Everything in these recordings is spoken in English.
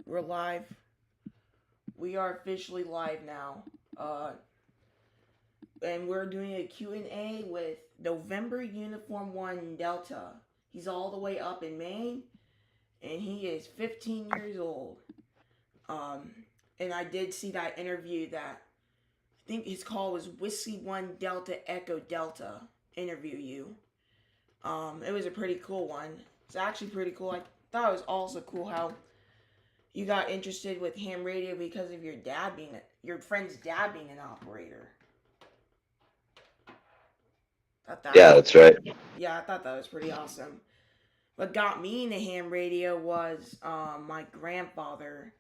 we're live. We are officially live now. And we're doing a Q&A with November Uniform 1 Delta. He's all the way up in Maine, and he is 15 years old. Um, and I did see that interview that I think his call was Whiskey 1 Delta Echo Delta interview you. It was a pretty cool one. It's actually pretty cool. I thought it was also cool how you got interested with ham radio because of your friend's dad being an operator. Thought that Yeah, was that's right. Yeah, I thought that was pretty awesome. What got me into ham radio was my grandfather.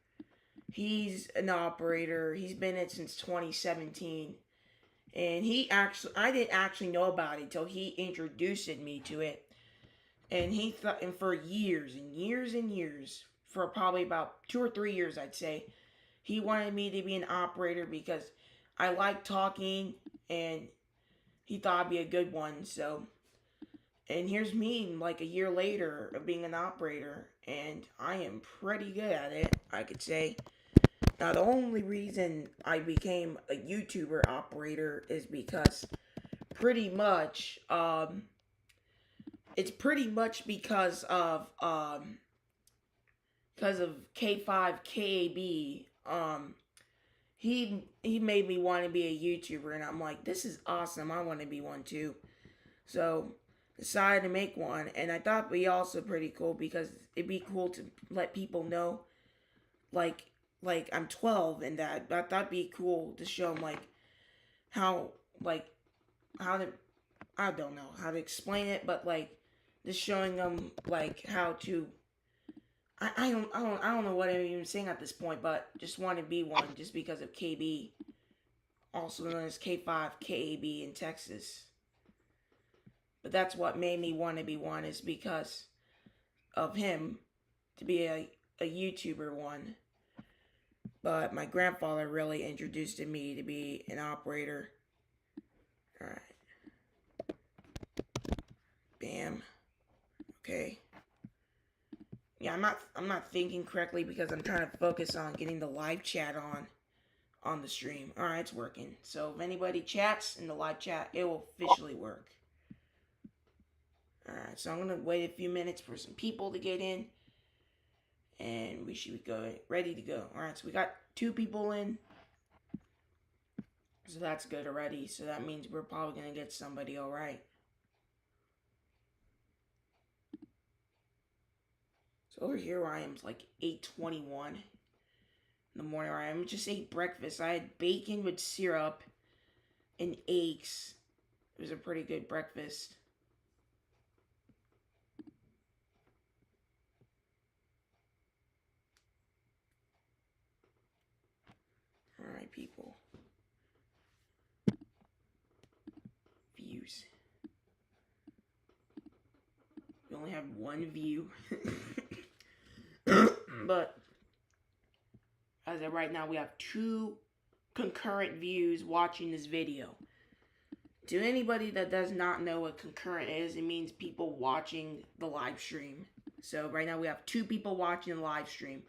He's an operator. He's been it since 2017, and I didn't actually know about it until he introduced me to it. And he thought, and for years and years and years, for probably about 2 or 3 years, I'd say, he wanted me to be an operator because I like talking, and he thought I'd be a good one. So, and here's me, like a year later, of being an operator, and I am pretty good at it, I could say. Now, the only reason I became a YouTuber operator is because pretty much, it's pretty much because of K5 KAB. He made me want to be a YouTuber, and I'm like, this is awesome. I want to be one too. So decided to make one, and I thought it'd be also pretty cool because it'd be cool to let people know, like I'm 12, and that that'd be cool to show them how like how to I don't know how to explain it, but just showing them how to I don't know what I'm even saying at this point, but just want to be one just because of KB, also known as K5 KAB in Texas. But that's what made me want to be one is because of him to be a YouTuber one. But my grandfather really introduced me to be an operator. Alright. Bam. Okay. Yeah, I'm not thinking correctly because I'm trying to focus on getting the live chat on the stream. Alright, it's working. So if anybody chats in the live chat, it will officially work. Alright, so I'm gonna wait a few minutes for some people to get in. And we should be ready to go. Alright, so we got 2 people in. So that's good already. So that means we're probably gonna get somebody alright. So over here where I am is like 8:21 in the morning. I am just ate breakfast. I had bacon with syrup and eggs. It was a pretty good breakfast. Alright, people. Views. We only have one view. But as of right now, we have 2 concurrent views watching this video. To anybody that does not know what concurrent is, it means people watching the live stream. So right now we have 2 people watching the live stream.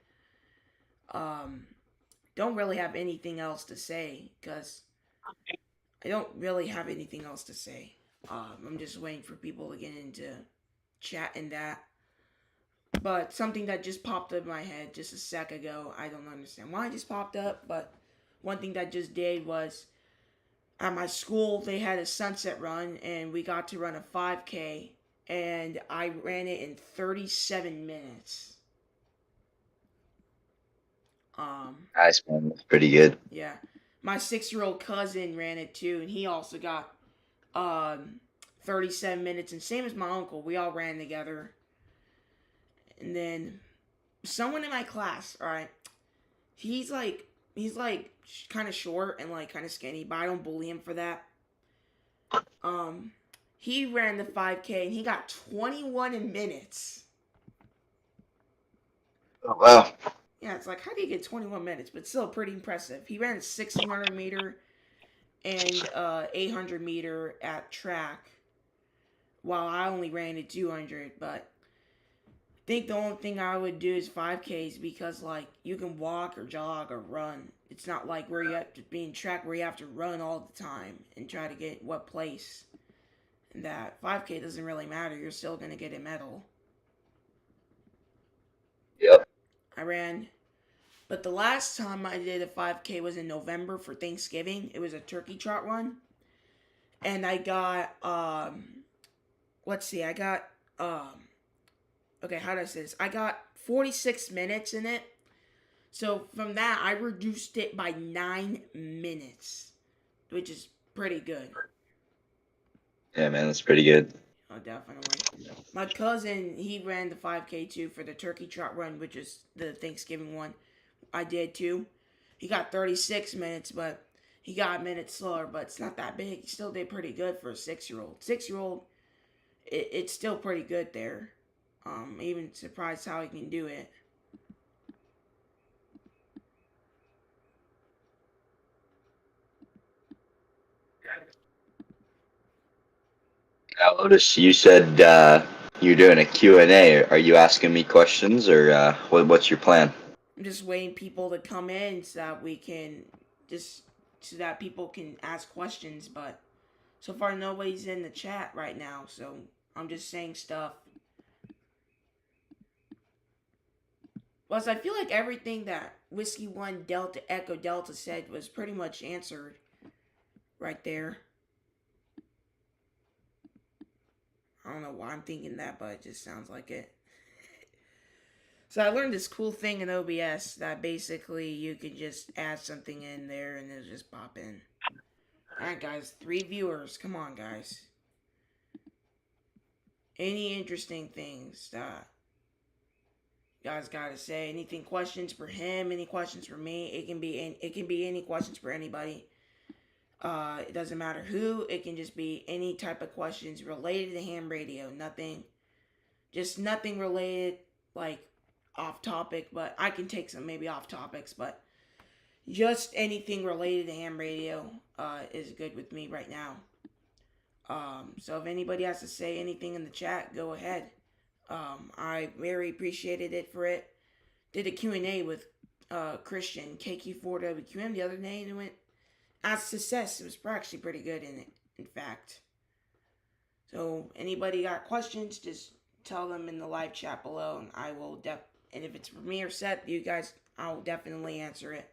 Don't really have anything else to say because I don't really have anything else to say. I'm just waiting for people to get into chat and that. But something that just popped up in my head just a sec ago, I don't understand why it just popped up, but one thing that just did was at my school they had a sunset run and we got to run a 5K and I ran it in 37 minutes. Nice, man. That's pretty good. Yeah. My 6-year-old cousin ran it too and he also got 37 minutes and same as my uncle, we all ran together. And then someone in my class, all right, he's like kind of short and like kind of skinny, but I don't bully him for that. He ran the 5K and he got 21 minutes. Oh, wow. Yeah, it's like how do you get 21 minutes? But still pretty impressive. He ran 1600 meter and 800 meter at track, while I only ran at 200. But think the only thing I would do is 5Ks because like you can walk or jog or run. It's not like where you have to be in track where you have to run all the time and try to get what place. And that 5K doesn't really matter. You're still gonna get a medal. Yep. I ran, but the last time I did a 5K was in November for Thanksgiving. It was a turkey trot run, and I got let's see, I got okay, how do I say this? I got 46 minutes in it. So from that, I reduced it by 9 minutes, which is pretty good. Yeah, man, that's pretty good. Oh, definitely. My cousin, he ran the 5K too for the turkey trot run, which is the Thanksgiving one. I did too. He got 36 minutes, but he got a minute slower, but it's not that big. He still did pretty good for a 6-year-old. 6-year-old, it's still pretty good there. Even surprised how he can do it. Now, Otis, you said you're doing a Q&A. Are you asking me questions, or what's your plan? I'm just waiting people to come in so that we can just so that people can ask questions, but so far nobody's in the chat right now, so I'm just saying stuff. Plus, I feel like everything that Whiskey 1 Delta Echo Delta said was pretty much answered right there. I don't know why I'm thinking that, but it just sounds like it. So I learned this cool thing in OBS that basically you can just add something in there and it'll just pop in. Alright guys, 3 viewers. Come on guys. Any interesting things that you guys gotta say? Anything, questions for him? Any questions for me? It can be any questions for anybody. It doesn't matter who. It can just be any type of questions related to ham radio. Nothing, just nothing related like off topic. But I can take some maybe off topics, but just anything related to ham radio is good with me right now. So if anybody has to say anything in the chat, go ahead. I very appreciated it for it. Did a Q&A with Christian, KQ4WQM the other day, and it went as success. It was actually pretty good in fact. So anybody got questions, just tell them in the live chat below, and I will and if it's for me or Seth, you guys, I'll definitely answer it.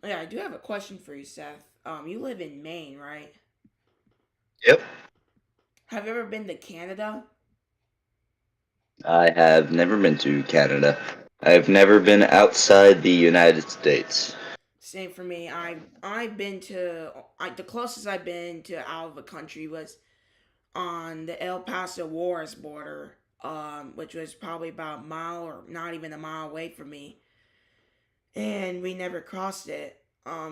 Yeah, I do have a question for you, Seth. You live in Maine, right? Yep. Have you ever been to Canada? I have never been to Canada. I've never been outside the United States. Same for me. I've been to the closest I've been to out of the country was on the El Paso Juarez border, which was probably about a mile or not even a mile away from me, and we never crossed it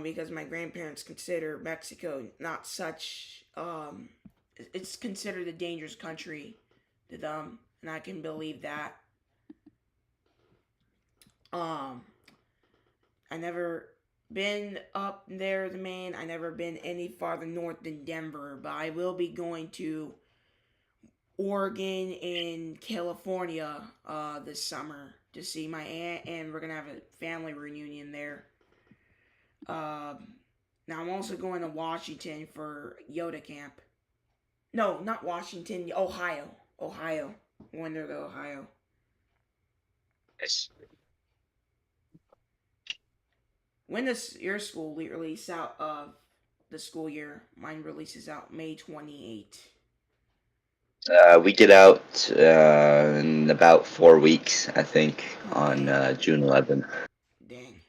because my grandparents consider Mexico not such it's considered a dangerous country to them, and I can believe that. Um, I never been up there to Maine. I never been any farther north than Denver, but I will be going to Oregon and California this summer to see my aunt, and we're gonna have a family reunion there. Now I'm also going to Washington for Yoda camp. No, not Washington. Ohio. Ohio. I'm going there to Ohio. Yes. When does your school release out of the school year? Mine releases out May 28th. We get out in about 4 weeks, I think, on June 11th. Dang.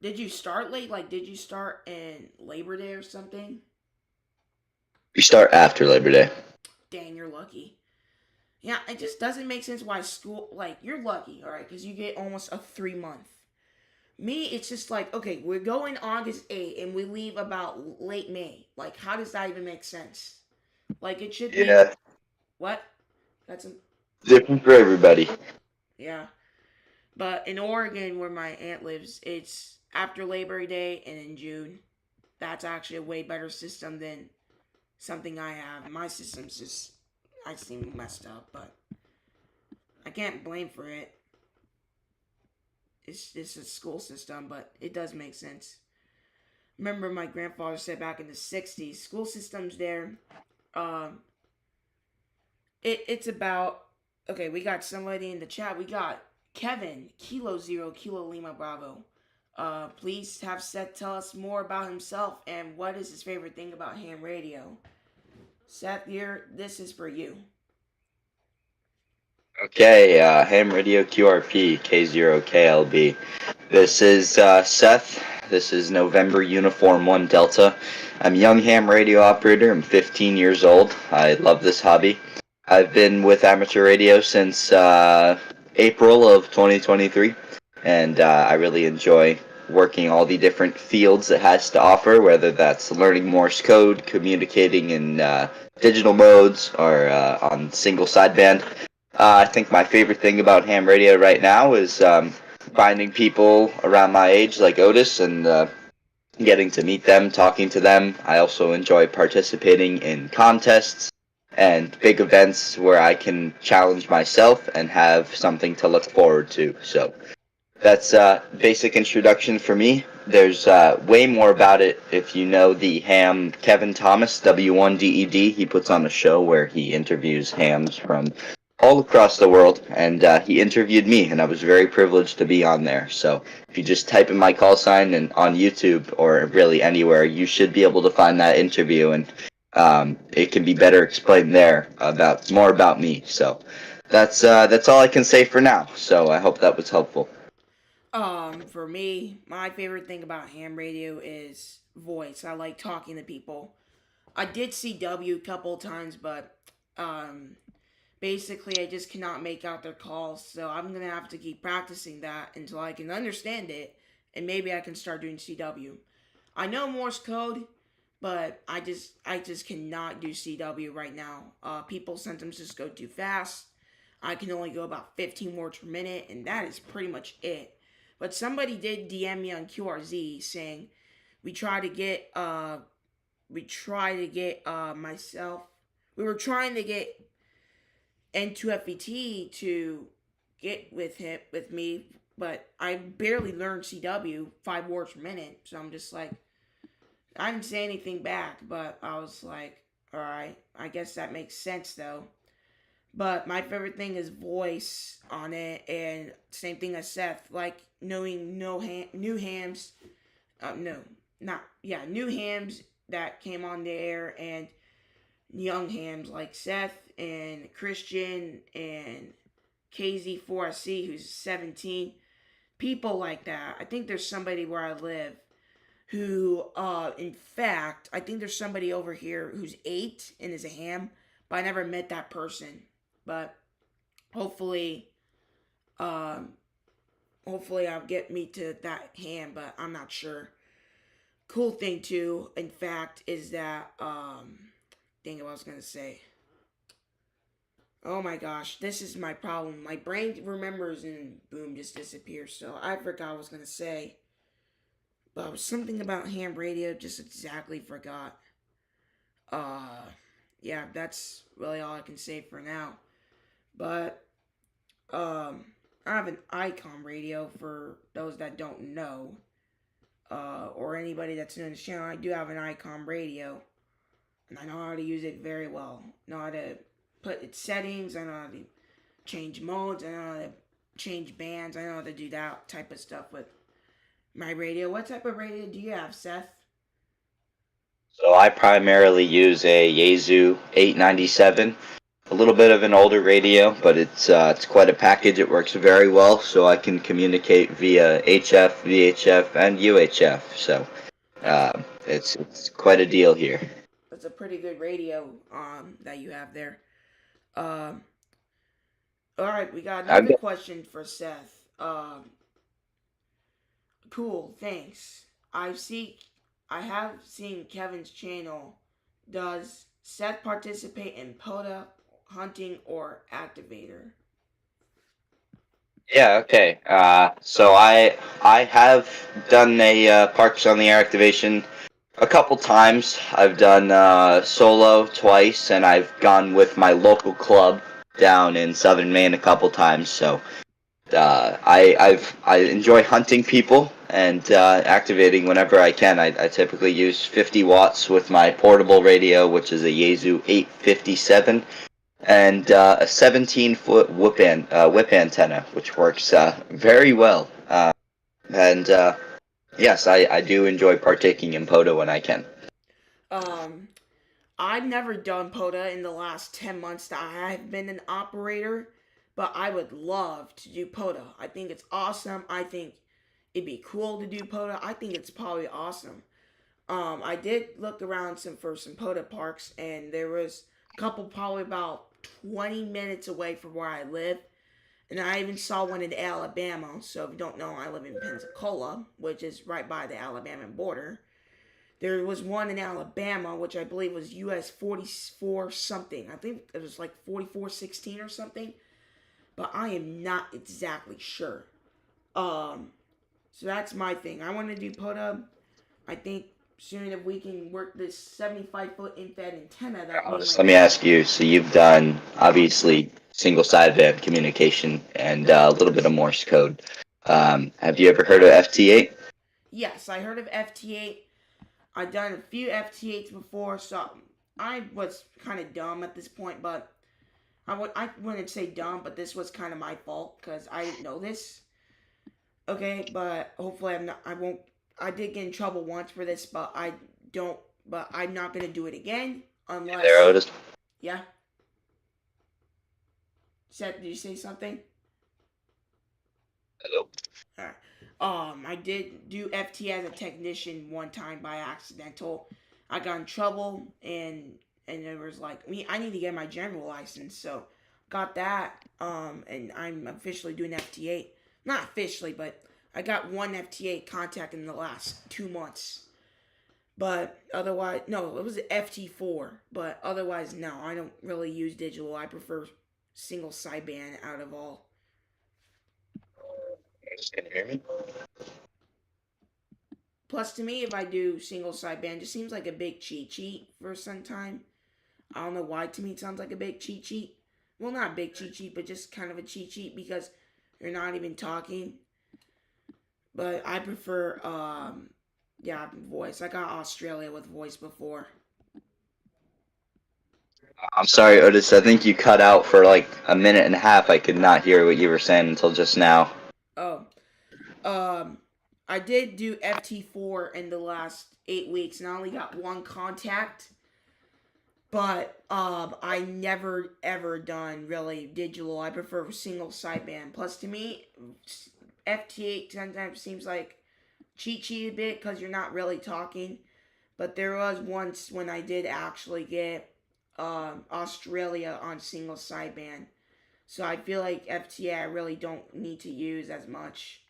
Did you start late? Like, did you start in Labor Day or something? We start after Labor Day. Dang, you're lucky. Yeah, it just doesn't make sense why school, like, you're lucky, alright, because you get almost a 3 month. Me, it's just like, okay, we're going August 8th and we leave about late May. Like, how does that even make sense? Like, it should be. Yeah, What? That's a. different for everybody. Yeah. But in Oregon, where my aunt lives, it's after Labor Day and in June. that's actually a way better system than something I have. My system's just I seem messed up, but I can't blame for it. It's just a school system, but it does make sense. Remember, my grandfather said back in the '60s, school systems there. Um, it's about okay. We got somebody in the chat. We got Kevin Kilo Zero Kilo Lima Bravo. Please have Seth tell us more about himself and what is his favorite thing about ham radio. Seth, here, this is for you. Okay, Ham Radio QRP K0KLB. This is Seth. This is November Uniform 1 Delta. I'm a young ham radio operator. I'm 15 years old. I love this hobby. I've been with amateur radio since April of 2023, and I really enjoy working all the different fields it has to offer, whether that's learning Morse code, communicating in digital modes, or on single sideband. I think my favorite thing about ham radio right now is finding people around my age like Otis and getting to meet them, talking to them. I also enjoy participating in contests and big events where I can challenge myself and have something to look forward to. So that's basic introduction for me. There's way more about it if you know the ham Kevin Thomas, W1DED. He puts on a show where he interviews hams from all across the world, and he interviewed me, and I was very privileged to be on there. So if you just type in my call sign and on YouTube or really anywhere, you should be able to find that interview, and it can be better explained there about more about me. So that's all I can say for now. So I hope that was helpful. For me, my favorite thing about ham radio is voice. I like talking to people. I did CW a couple of times, but um, basically I just cannot make out their calls, so I'm gonna have to keep practicing that until I can understand it, and maybe I can start doing CW. I know Morse code, but I just cannot do CW right now. People sometimes just go too fast. I can only go about 15 words per minute, and that is pretty much it. But somebody did DM me on QRZ saying we try to get myself. We were trying to get N2FET to get with me, but I barely learned CW 5 words per minute. So I'm just like, I didn't say anything back, but I was like, all right, I guess that makes sense though. But my favorite thing is voice on it, and same thing as Seth, like knowing new hams, no, not yeah, new hams that came on the air, and young hams like Seth and Christian and KZ4C who's 17, people like that. I think there's somebody where I live who, in fact, I think there's somebody over here who's 8 and is a ham, but I never met that person. But hopefully, um, hopefully I'll get me to that ham, but I'm not sure. Cool thing too, in fact, is that think what I was gonna say. Oh my gosh, this is my problem. My brain remembers and boom, just disappears. So I forgot what I was gonna say. But it was something about ham radio, just exactly forgot. Uh, yeah, that's really all I can say for now. But I have an icon radio for those that don't know, or anybody that's new in the channel. I do have an icon radio, and I know how to use it very well. I know how to put its settings. I know how to change modes. I know how to change bands. I know how to do that type of stuff with my radio. What type of radio do you have, Seth? So I primarily use a Yaesu 897, a little bit of an older radio, but it's quite a package. It works very well, so I can communicate via HF, VHF, and UHF. So That's it's quite a deal here. that's a pretty good radio that you have there. Um, all right, we got I've another got, question for Seth. Cool, thanks. I have seen Kevin's channel. Does Seth participate in POTA, hunting, or activator? yeah, okay. So I have done a Parks on the Air activation A couple times. I've done solo twice, and I've gone with my local club down in southern Maine a couple times. So I enjoy hunting people and activating whenever I can. I typically use 50 watts with my portable radio, which is a Yaesu 857, and a 17-foot whip antenna, which works very well. And yes, I do enjoy partaking in POTA when I can. Um, I've never done POTA in the last 10 months that I have been an operator, but I would love to do POTA. I think it's awesome. I think it'd be cool to do POTA. I think it's probably awesome. I did look around for some POTA parks, and there was a couple probably about 20 minutes away from where I live. And I even saw one in Alabama. So if you don't know, I live in Pensacola, which is right by the Alabama border. There was one in Alabama, which I believe was US 44 something. I think it was like 4416 or something. But I am not exactly sure. Um, so that's my thing. I want to do POTA. I think soon if we can work this 75-foot infrared antenna that me and my Let me dad. ask you. So you've done obviously single sideband communication and a little bit of Morse code. Have you ever heard of FT8? Yes, I heard of FT8. I've done a few FT8s before, so I was kind of dumb at this point, but I wouldn't say dumb, but this was kind of my fault because I didn't know this. Okay, but hopefully I'm not. I won't. I did get in trouble once for this, but I don't. But I'm not gonna do it again There, unless. Otis. Yeah. Seth, did you say something? Hello. Alright. I did do FT as a technician one time by accidental. I got in trouble and it was like me. I need to get my general license, so got that. And I'm officially doing FT8. Not officially, but I got one FT8 contact in the last 2 months. But otherwise, no, it was an FT4. But otherwise, no, I don't really use digital. I prefer single sideband out of all. Can you hear me? Plus, to me, if I do single sideband, it just seems like a big cheat sheet for some time. I don't know why. To me, it sounds like a big cheat sheet. Well, not a big cheat sheet, but just kind of a cheat sheet because you're not even talking. But I prefer, yeah, voice. I got Australia with voice before. I'm sorry, Otis. I think you cut out for like a minute and a half. I could not hear what you were saying until just now. Oh, um, I did do FT4 in the last 8 weeks, and I only got one contact. But I never ever done really digital. I prefer single sideband. Plus, to me, FT8 sometimes seems like cheat sheet a bit because you're not really talking. But there was once when I did actually get Australia on single sideband. So I feel like FTA I really don't need to use as much.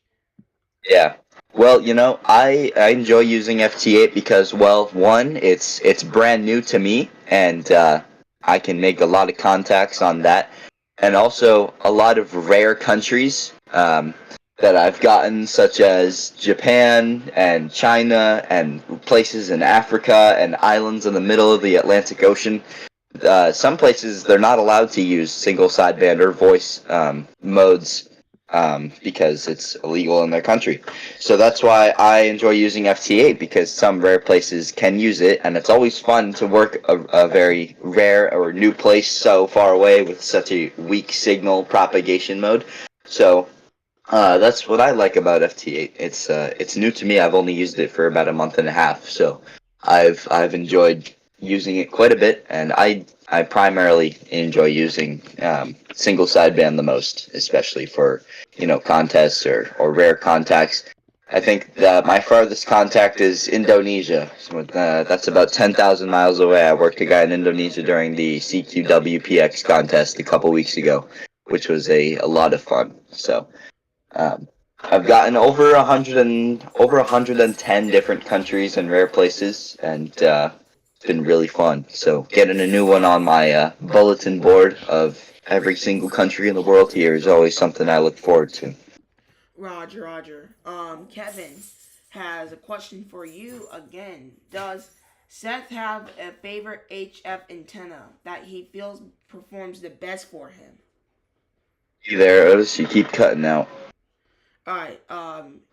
Yeah. Well, I enjoy using FT8 because, well, one, it's brand new to me, and I can make a lot of contacts on that, and also a lot of rare countries that I've gotten, such as Japan and China and places in Africa and islands in the middle of the Atlantic Ocean. Some places they're not allowed to use single sideband or voice modes because it's illegal in their country. So that's why I enjoy using FT8 because some rare places can use it, and it's always fun to work a very rare or new place so far away with such a weak signal propagation mode. So that's what I like about FT8. It's new to me. I've only used it for about a month and a half, so I've enjoyed using it quite a bit, and I primarily enjoy using single sideband the most, especially for contests or rare contacts. I think that my farthest contact is Indonesia. So, that's about 10,000 miles away. I worked a guy in Indonesia during the CQWPX contest a couple weeks ago, which was a lot of fun. So. I've gotten over 110 different countries and rare places, and it's been really fun. So getting a new one on my bulletin board of every single country in the world here is always something I look forward to. Roger, Roger. Kevin, has a question for you again. Does Seth have a favorite HF antenna that he feels performs the best for him? You there, Otis? You keep cutting out. Alright,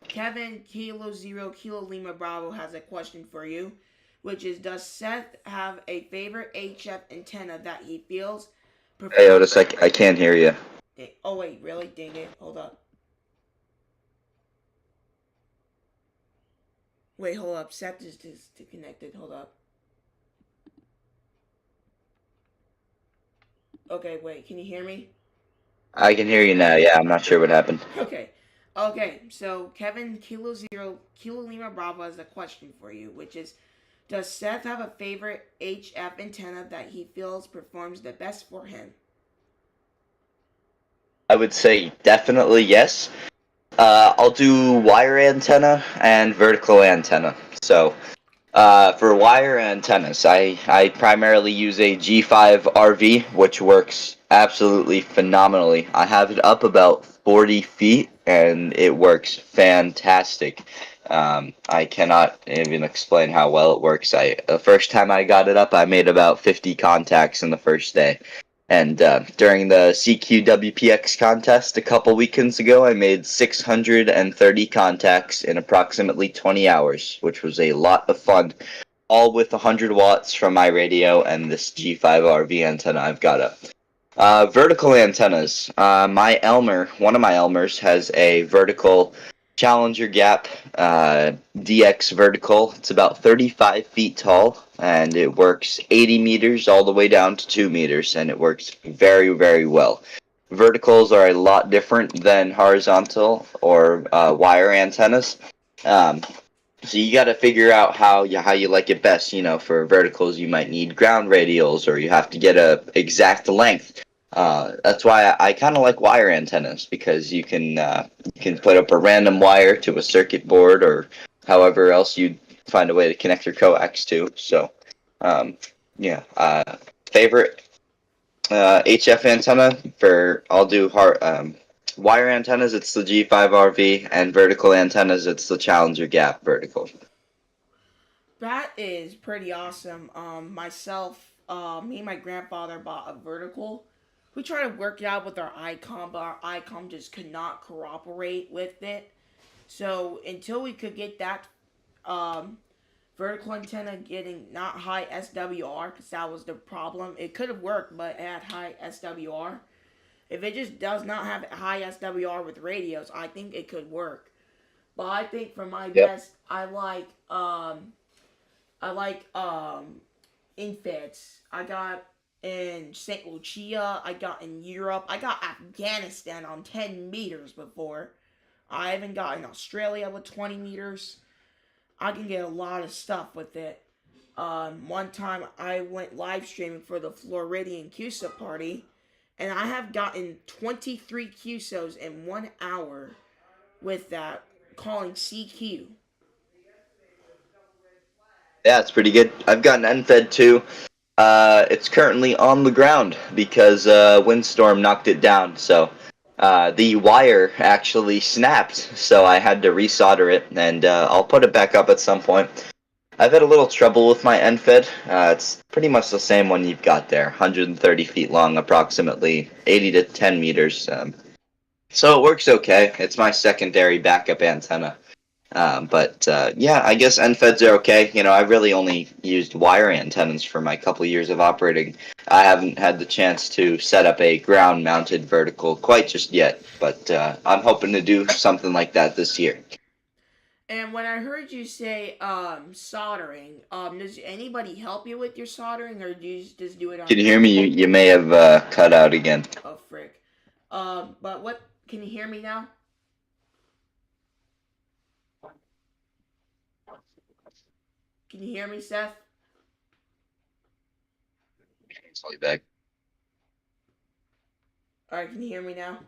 Kevin Kilo Zero Kilo Lima Bravo has a question for you, which is, does Seth have a favorite HF antenna that he feels Hey, performs? Otis, I can't hear you. Oh wait, really? Dang it! Hold up. Wait, hold up. Seth is disconnected. Hold up. Okay, wait. Can you hear me? I can hear you now. Yeah, I'm not sure what happened. Okay. Okay, so Kevin Kilo Zero Kilo Lima Bravo has a question for you, which is, does Seth have a favorite HF antenna that he feels performs the best for him? I would say definitely yes. I'll do wire antenna and vertical antenna. So, for wire antennas, I primarily use a G5 RV, which works absolutely phenomenally. I have it up about 40 feet, and it works fantastic. I cannot even explain how well it works. The first time I got it up, I made about 50 contacts in the first day. And during the CQWPX contest a couple weekends ago, I made 630 contacts in approximately 20 hours, which was a lot of fun. All with 100 watts from my radio and this G5 RV antenna I've got up. Vertical antennas. One of my Elmers has a vertical Challenger Gap DX vertical. It's about 35 feet tall, and it works 80 meters all the way down to 2 meters, and it works very, very well. Verticals are a lot different than horizontal or wire antennas. Um, so you got to figure out how you like it best. For verticals, you might need ground radials, or you have to get a exact length. That's why I kind of like wire antennas, because you can put up a random wire to a circuit board, or however else you find a way to connect your coax to. So, um, yeah. Favorite HF antenna for I'll do wire antennas. It's the G5RV, and vertical antennas. It's the Challenger Gap vertical. That is pretty awesome. Me and my grandfather bought a vertical. We tried to work it out with our icon, but our icon just could not cooperate with it. So until we could get that um, vertical antenna getting not high SWR, because that was the problem. It could have worked, but it had high SWR. If it just does not have high SWR with radios, I think it could work. But I think for my Yep. best, I like infeds. I got in St. Lucia. I got in Europe. I got Afghanistan on 10 meters before. I even got in Australia with 20 meters. I can get a lot of stuff with it. One time I went live streaming for the Floridian QSO party, and I have gotten 23 QSOs in 1 hour with that, calling CQ. Yeah, it's pretty good. I've got an NFED too. It's currently on the ground because windstorm knocked it down. So the wire actually snapped, so I had to resolder it, and I'll put it back up at some point. I've had a little trouble with my NFED. It's pretty much the same one you've got there, 130 feet long, approximately 80 to 10 meters. So it works okay. It's my secondary backup antenna. But yeah, I guess NFEDs are okay. I really only used wire antennas for my couple years of operating. I haven't had the chance to set up a ground-mounted vertical quite just yet, but I'm hoping to do something like that this year. And when I heard you say soldering, does anybody help you with your soldering, or do you just do it on Can you your hear own? me? You may have cut out again. Oh frick. But what? Can you hear me now? Can you hear me, Seth? Call you back. All right, can you hear me now?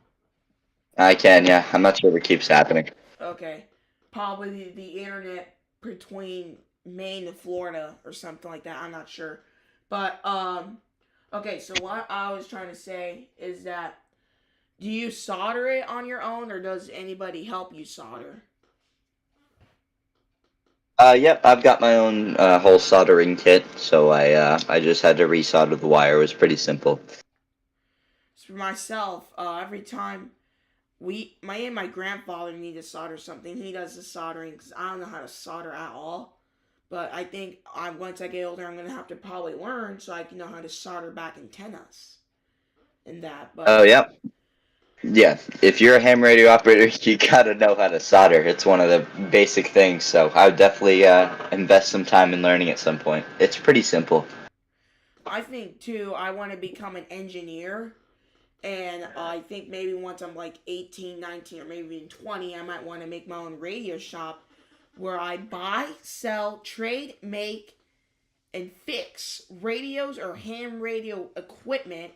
I can, yeah. I'm not sure what keeps happening. Okay. Probably the internet between Maine and Florida or something like that. I'm not sure. But okay, so what I was trying to say is that, do you solder it on your own, or does anybody help you solder? Yep, I've got my own whole soldering kit, so I just had to resolder the wire. It was pretty simple. So for myself, every time me and my grandfather need to solder something, he does the soldering because I don't know how to solder at all. But I think once I get older, I'm gonna have to probably learn so I can know how to solder back antennas and that. Oh, But yep. Yeah, if you're a ham radio operator, you gotta know how to solder. It's one of the basic things, so I would definitely invest some time in learning at some point. It's pretty simple. I think too, I want to become an engineer. And I think maybe once I'm like 18, 19, or maybe even 20, I might want to make my own radio shop where I buy, sell, trade, make, and fix radios or ham radio equipment,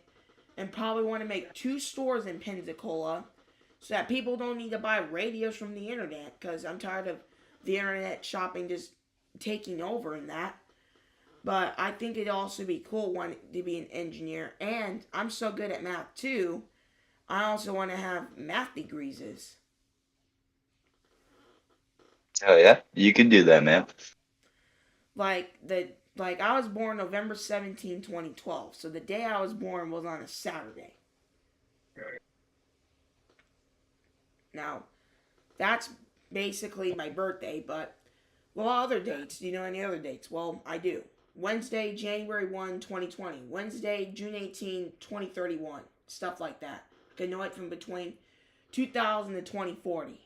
and probably want to make 2 stores in Pensacola so that people don't need to buy radios from the internet because I'm tired of the internet shopping just taking over and that. But I think it'd also be cool one to be an engineer, and I'm so good at math too. I also want to have math degrees. Oh yeah, you can do that, man. Like I was born November 17, 2012. So the day I was born was on a Saturday. Now, that's basically my birthday, but well, other dates. Do you know any other dates? Well, I do. Wednesday, January 1, 2020. Wednesday, June 18, 2031. Stuff like that. You can know it from between 2000 to 2040.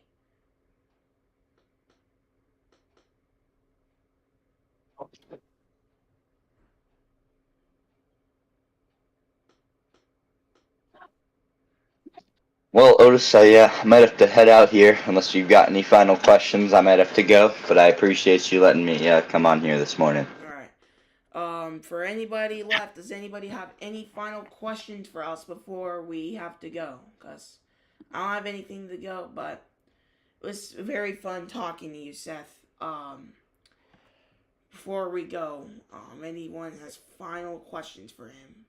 Well, Otis, I might have to head out here. Unless you've got any final questions, I might have to go. But I appreciate you letting me come on here this morning. All right. For anybody left, does anybody have any final questions for us before we have to go? Because I don't have anything to go, but it was very fun talking to you, Seth. Before we go, anyone has final questions for him?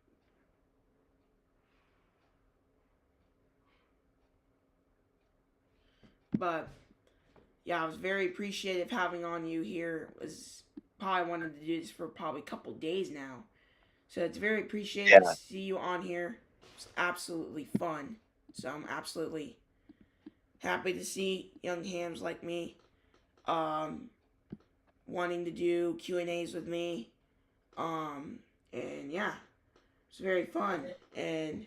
But yeah, I was very appreciative having on you here. It was probably wanted to do this for probably a couple days now. So it's very appreciated to Yeah. see you on here. It's absolutely fun. So I'm absolutely happy to see young hams like me um, wanting to do Q&As with me. And yeah, it's very fun. And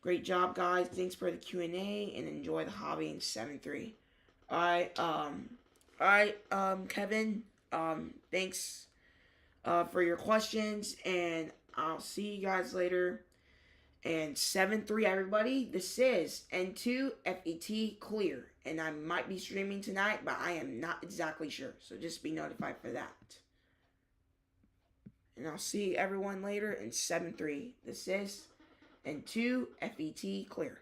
great job, guys. Thanks for the Q&A and enjoy the hobby in 7-3. Kevin. Thanks for your questions, and I'll see you guys later. And 7-3, everybody. This is N2FET Clear, and I might be streaming tonight, but I am not exactly sure. So just be notified for that. And I'll see everyone later in 7-3. This is N2FET Clear.